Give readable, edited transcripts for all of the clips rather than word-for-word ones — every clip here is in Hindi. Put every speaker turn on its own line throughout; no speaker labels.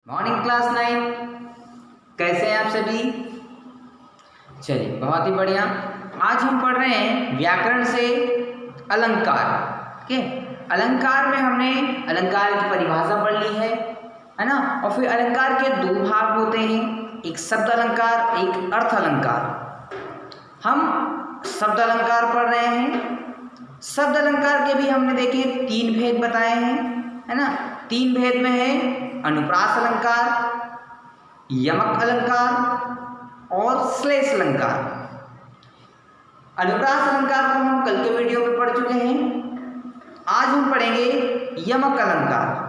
Morning class 9। कैसे हैं आप सभी? चलिए बहुत ही बढ़िया। आज हम पढ़ रहे हैं व्याकरण से अलंकार। ठीक है, अलंकार में हमने अलंकार की परिभाषा पढ़ ली है ना। और फिर अलंकार के दो भाग होते हैं, एक शब्द अलंकार, एक अर्थ अलंकार। हम शब्द अलंकार पढ़ रहे हैं। शब्द अलंकार के भी हमने देखे 3 भेद बताए हैं, है ना। 3 भेद में है अनुप्रास अलंकार, यमक अलंकार और श्लेष अलंकार। अनुप्रास अलंकार को हम कल के वीडियो में पढ़ चुके हैं। आज हम पढ़ेंगे यमक अलंकार।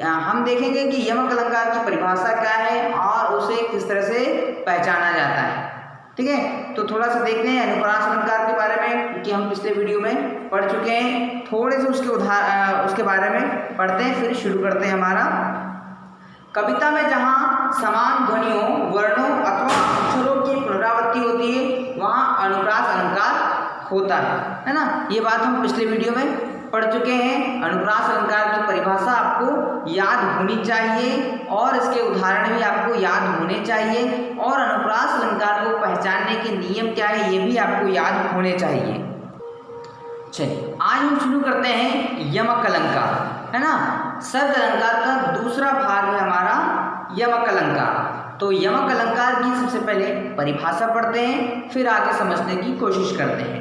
हम देखेंगे कि यमक अलंकार की परिभाषा क्या है और उसे किस तरह से पहचाना जाता है। ठीक है, तो थोड़ा सा देखते हैं अनुप्रास अलंकार के बारे में, क्योंकि हम पिछले वीडियो में पढ़ चुके हैं। थोड़े से उसके बारे में पढ़ते हैं, फिर शुरू करते हैं हमारा। कविता में जहाँ समान ध्वनियों, वर्णों अथवा अक्षरों की पुनरावृत्ति होती है वहाँ अनुप्रास अलंकार होता है ना। ये बात हम पिछले वीडियो में पढ़ चुके हैं। अनुप्रास अलंकार की परिभाषा आपको याद होनी चाहिए और इसके उदाहरण भी आपको याद होने चाहिए, और अनुप्रास अलंकार को पहचानने के नियम क्या है ये भी आपको याद होने चाहिए। चलिए आज हम शुरू करते हैं यमक अलंकार, है ना। शब्द अलंकार का दूसरा भाग है हमारा यमक अलंकार। तो यमक अलंकार की सबसे पहले परिभाषा पढ़ते हैं, फिर आगे समझने की कोशिश करते हैं।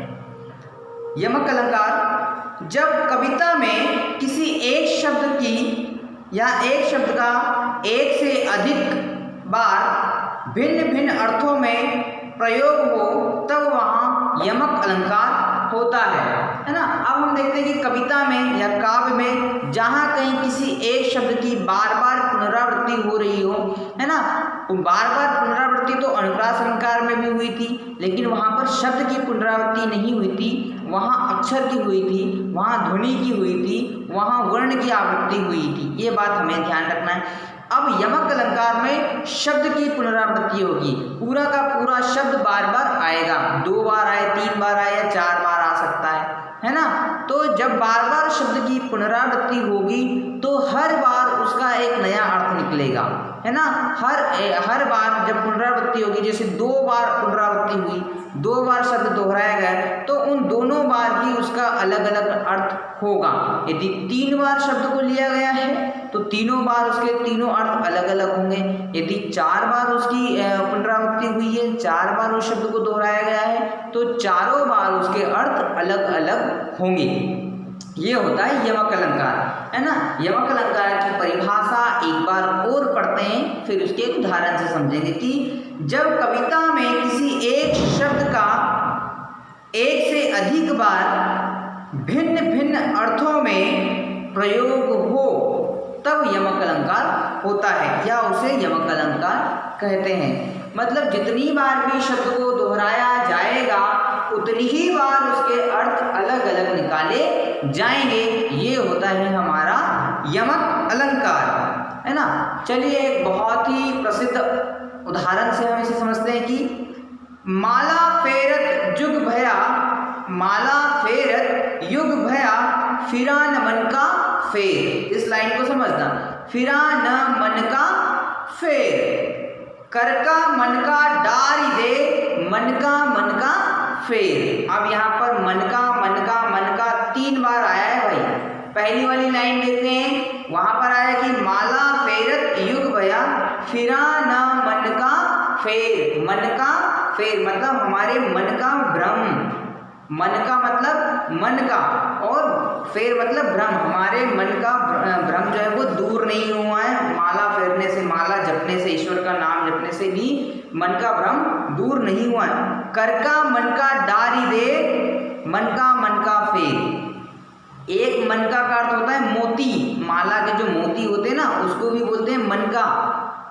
यमक अलंकार जब कविता में किसी एक शब्द की या एक शब्द का एक से अधिक बार भिन्न भिन्न अर्थों में प्रयोग हो तब वहाँ यमक अलंकार होता है ना। अब हम देखते हैं कि कविता में या काव्य में जहाँ कहीं किसी एक शब्द की बार बार पुनरावृत्ति हो रही हो, है ना। बार बार पुनरावृत्ति तो अनुप्रास अलंकार में भी हुई थी, लेकिन वहाँ पर शब्द की पुनरावृत्ति नहीं हुई थी, वहाँ अक्षर की हुई थी, वहाँ ध्वनि की हुई थी, वहाँ वर्ण की आवृत्ति हुई थी। ये बात हमें ध्यान रखना है। अब यमक अलंकार में शब्द की पुनरावृत्ति होगी, पूरा का पूरा शब्द बार बार आएगा। 2 बार आए, 3 बार आए या 4 बार आ सकता है ना। तो जब बार बार शब्द की पुनरावृत्ति होगी तो हर बार उसका एक नया अर्थ निकलेगा, है ना। हर बार जब पुनरावृत्ति होगी, जैसे 2 बार पुनरावृत्ति हुई, 2 बार शब्द दोहराया गया, तो उन दोनों बार की उसका अलग अलग अर्थ होगा। यदि 3 बार शब्द को लिया गया है तो तीनों बार उसके तीनों अर्थ अलग अलग होंगे। यदि 4 बार उसकी पुनरावृत्ति हुई है, 4 बार उस शब्द को दोहराया गया है, तो चारों बार उसके अर्थ अलग अलग होंगे। ये होता है यमक अलंकार, है ना। यमक अलंकार की परिभाषा एक बार और पढ़ते हैं, फिर उसके उदाहरण से समझेंगे कि जब कविता में किसी एक शब्द का एक से अधिक बार भिन्न भिन्न अर्थों में प्रयोग हो तब यमक अलंकार होता है, या उसे यमक अलंकार कहते हैं। मतलब जितनी बार भी शब्द को दोहराया जाएगा उतनी ही बार उसके अर्थ अलग अलग निकाले जाएंगे। ये होता है हमारा यमक अलंकार, है ना। चलिए एक बहुत ही प्रसिद्ध उदाहरण से हम इसे समझते हैं कि माला फेरत जुग भया, माला फेरत युग भया, फिरा न मन का फेर। इस लाइन को समझना, फिरा न मन का फेर, कर का मन का डारी दे, मन का फेर। अब यहाँ पर मन का 3 बार आया है भाई। पहली वाली लाइन देखते हैं, वहां पर आया कि माला फेरत युग भया, फिरा न मन का फेर। मन का फेर मतलब हमारे मन का भ्रम, मन का मतलब मन का, और फेर मतलब भ्रम। हमारे मन का भ्रम जो है वो दूर नहीं हुआ है। माला फेरने से, माला जपने से, ईश्वर का नाम जपने से भी मन का भ्रम दूर नहीं हुआ है। कर का मन का डारी दे, मन का फेर। एक मन का अर्थ होता है मोती, माला के जो मोती होते हैं ना उसको भी बोलते हैं मन का,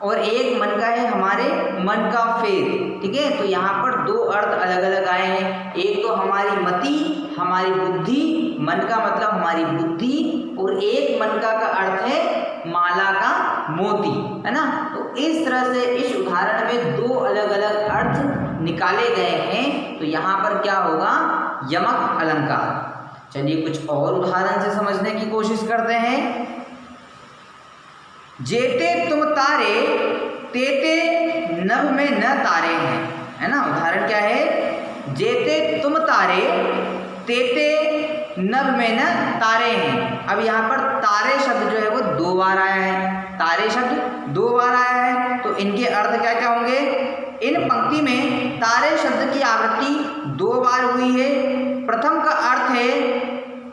और एक मन का है हमारे मन का फेर। ठीक है, तो यहाँ पर 2 अर्थ अलग अलग आए हैं। एक तो हमारी मति, हमारी बुद्धि, मन का मतलब हमारी बुद्धि, और एक मन का अर्थ है माला का मोती, है ना। तो इस तरह से इस उदाहरण में 2 अलग अलग अर्थ निकाले गए हैं। तो यहाँ पर क्या होगा? यमक अलंकार। चलिए कुछ और उदाहरण से समझने की कोशिश करते हैं। जेते तुम तारे तेते नभ में न तारे हैं, है ना। उदाहरण क्या है, जेते तुम तारे तेते नभ में न तारे हैं। अब यहाँ पर तारे शब्द जो है वो 2 बार आया है, तारे शब्द 2 बार आया है, तो इनके अर्थ क्या क्या होंगे। इन पंक्ति में तारे शब्द की आवृत्ति 2 बार हुई है। प्रथम का अर्थ है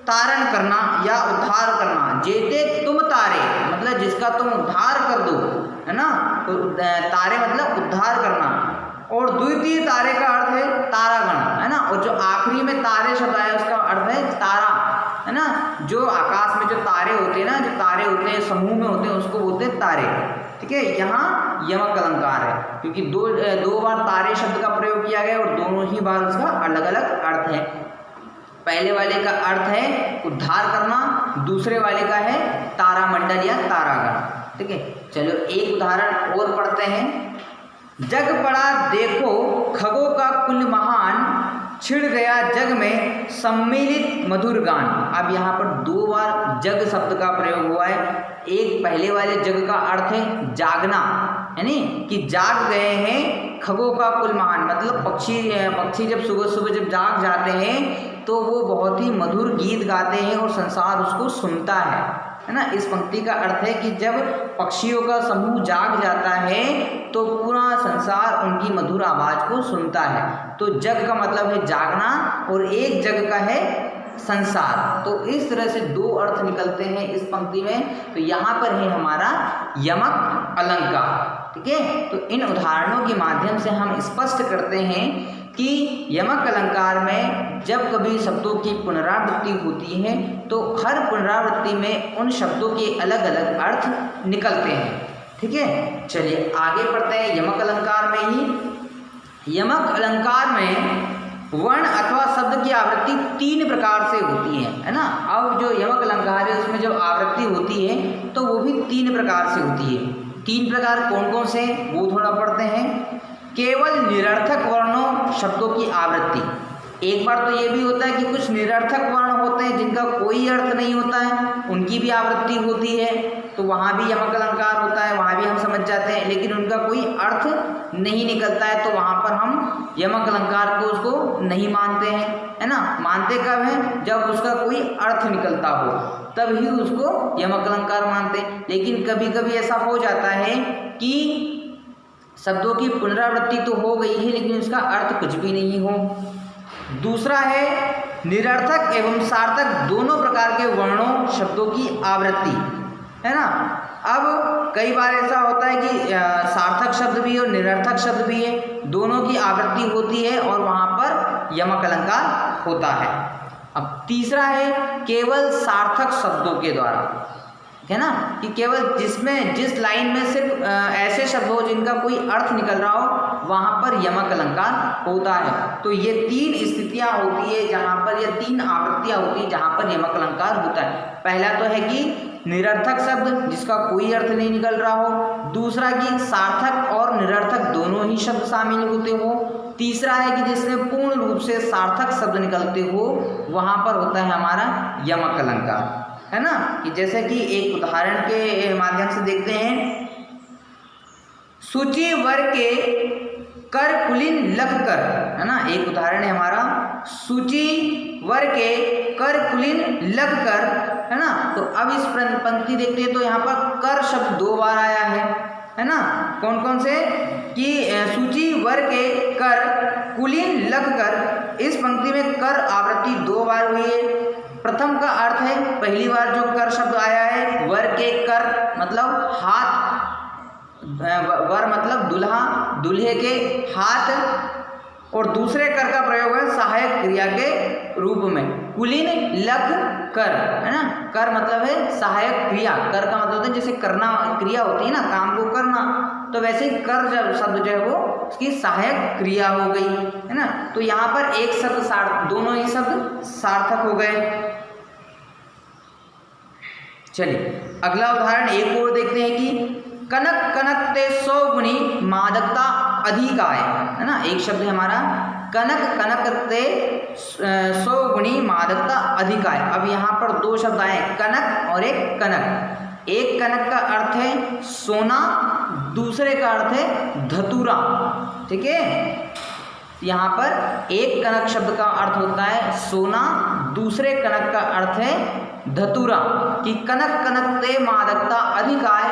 तारण करना या उद्धार करना, जेते तुम तारे मतलब जिसका तुम उद्धार कर दो, है ना। तो तारे मतलब उद्धार करना। और द्वितीय तारे का अर्थ है तारागण, है ना। और जो आखिरी में तारे शब्द आया उसका अर्थ है तारा, है ना। जो आकाश में जो तारे होते हैं ना, जो तारे होते हैं समूह में होते हैं उसको बोलते हैं तारे, ठीक है। यहाँ यमक अलंकार है क्योंकि दो बार तारे शब्द का प्रयोग किया गया और दोनों ही बार उसका अलग अलग अर्थ है। पहले वाले का अर्थ है उद्धार करना, दूसरे वाले का है तारामंडल या तारागण, ठीक है। चलो एक उदाहरण और पढ़ते हैं। जग पड़ा देखो खगों का कुल महान, छिड़ गया जग में सम्मिलित मधुर गान। अब यहाँ पर 2 बार जग शब्द का प्रयोग हुआ है। एक पहले वाले जग का अर्थ है जागना, यानी कि जाग गए हैं खगों का कुल महान, मतलब पक्षी जब सुबह सुबह जब जाग जाते हैं तो वो बहुत ही मधुर गीत गाते हैं और संसार उसको सुनता है ना। इस पंक्ति का अर्थ है कि जब पक्षियों का समूह जाग जाता है तो पूरा संसार उनकी मधुर आवाज़ को सुनता है। तो जग का मतलब है जागना और एक जग का है संसार। तो इस तरह से 2 अर्थ निकलते हैं इस पंक्ति में। तो यहाँ पर है हमारा यमक अलंकार, ठीक है। तो इन उदाहरणों के माध्यम से हम स्पष्ट करते हैं कि यमक अलंकार में जब कभी शब्दों की पुनरावृत्ति होती है तो हर पुनरावृत्ति में उन शब्दों के अलग अलग अर्थ निकलते हैं, ठीक है। चलिए आगे पढ़ते हैं यमक अलंकार में ही। यमक अलंकार में वर्ण अथवा शब्द की आवृत्ति 3 प्रकार से होती है ना। अब जो यमक अलंकार है उसमें जब आवृत्ति होती है तो वो भी 3 प्रकार से होती है। 3 प्रकार कौन कौन से वो थोड़ा पढ़ते हैं। केवल निरर्थक वर्णों शब्दों की आवृत्ति। एक बार तो ये भी होता है कि कुछ निरर्थक वर्ण होते हैं जिनका कोई अर्थ नहीं होता है, उनकी भी आवृत्ति होती है, तो वहाँ भी यमक अलंकार होता है, वहाँ भी हम समझ जाते हैं, लेकिन उनका कोई अर्थ नहीं निकलता है तो वहाँ पर हम यमक अलंकार को उसको नहीं मानते हैं, है ना। मानते कब है, जब उसका कोई अर्थ निकलता हो तब ही उसको यमक अलंकार मानते हैं। लेकिन कभी कभी ऐसा हो जाता है कि शब्दों की पुनरावृत्ति तो हो गई है लेकिन उसका अर्थ कुछ भी नहीं हो। दूसरा है निरर्थक एवं सार्थक दोनों प्रकार के वर्णों शब्दों की आवृत्ति, है ना। अब कई बार ऐसा होता है कि सार्थक शब्द भी है और निरर्थक शब्द भी है, दोनों की आवृत्ति होती है और वहाँ पर यमक अलंकार होता है। अब तीसरा है केवल सार्थक शब्दों के द्वारा, है ना, कि केवल जिस लाइन में सिर्फ ऐसे शब्द हो जिनका कोई अर्थ निकल रहा हो वहाँ पर यमक अलंकार होता है। तो ये 3 स्थितियाँ होती है जहाँ पर, ये 3 आवृत्तियाँ होती है जहाँ पर यमक अलंकार होता है। पहला तो है कि निरर्थक शब्द जिसका कोई अर्थ नहीं निकल रहा हो, दूसरा कि सार्थक और निरर्थक दोनों ही शब्द शामिल होते हो, तीसरा है कि जिसमें पूर्ण रूप से सार्थक शब्द निकलते हो वहाँ पर होता है हमारा यमक अलंकार, है ना। कि जैसे कि एक उदाहरण के माध्यम से देखते हैं। सूची वर के कर कुलीन लख कर, है ना, एक उदाहरण है हमारा। सूची वर के कर कुलीन लख कर, है ना। तो अब इस पंक्ति देखते हैं तो यहाँ पर कर शब्द 2 बार आया है ना। कौन कौन से, कि सूची वर के कर कुलीन लख कर, इस पंक्ति में कर आवृत्ति 2 बार हुई है। प्रथम का अर्थ है, पहली बार जो कर शब्द आया है वर के कर मतलब हाथ, वर मतलब दुल्हा, दूल्हे के हाथ, और दूसरे कर का प्रयोग है सहायक क्रिया के रूप में, कुलीन लख कर, है ना। कर मतलब है सहायक क्रिया, कर का मतलब है जैसे करना क्रिया होती है ना, काम को करना, तो वैसे ही कर शब्द जो है वो उसकी सहायक क्रिया हो गई, है ना। तो यहाँ पर एक शब्द दोनों ही शब्द सार्थक हो गए। चलिए अगला उदाहरण एक और देखते हैं कि कनक कनक ते 100 गुणी मादकता अधिक आए, है ना। एक शब्द है हमारा कनक कनक ते 100 गुणी मादकता अधिक आए। अब यहाँ पर 2 शब्द आए, कनक और एक कनक। एक कनक का अर्थ है सोना, दूसरे का अर्थ है धतूरा। ठीक है, यहाँ पर एक कनक शब्द का अर्थ होता है सोना, दूसरे कनक का अर्थ है धतूरा। कि कनक कनक ते मादकता अधिक आय,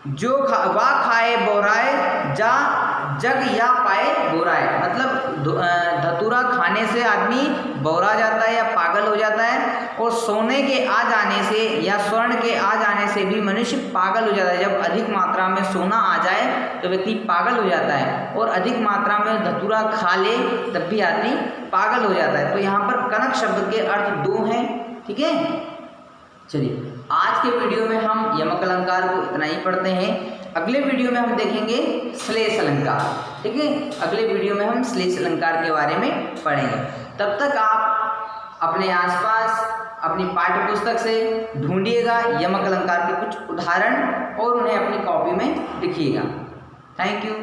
जो वा खाए बोराए, जा जग या पाए बोराए। मतलब धतूरा खाने से आदमी बोरा जाता है या पागल हो जाता है, और सोने के आ जाने से या स्वर्ण के आ जाने से भी मनुष्य पागल हो जाता है। जब अधिक मात्रा में सोना आ जाए तो व्यक्ति पागल हो जाता है, और अधिक मात्रा में धतूरा खा ले तब भी आदमी पागल हो जाता है। तो यहाँ पर कनक शब्द के अर्थ दो हैं। ठीक है, चलिए आज के वीडियो में हम यमक अलंकार को इतना ही पढ़ते हैं। अगले वीडियो में हम देखेंगे श्लेष अलंकार। ठीक है, अगले वीडियो में हम श्लेष अलंकार के बारे में पढ़ेंगे। तब तक आप अपने आसपास अपनी पाठ्य पुस्तक से ढूंढिएगा यमक अलंकार के कुछ उदाहरण और उन्हें अपनी कॉपी में लिखिएगा। Thank you.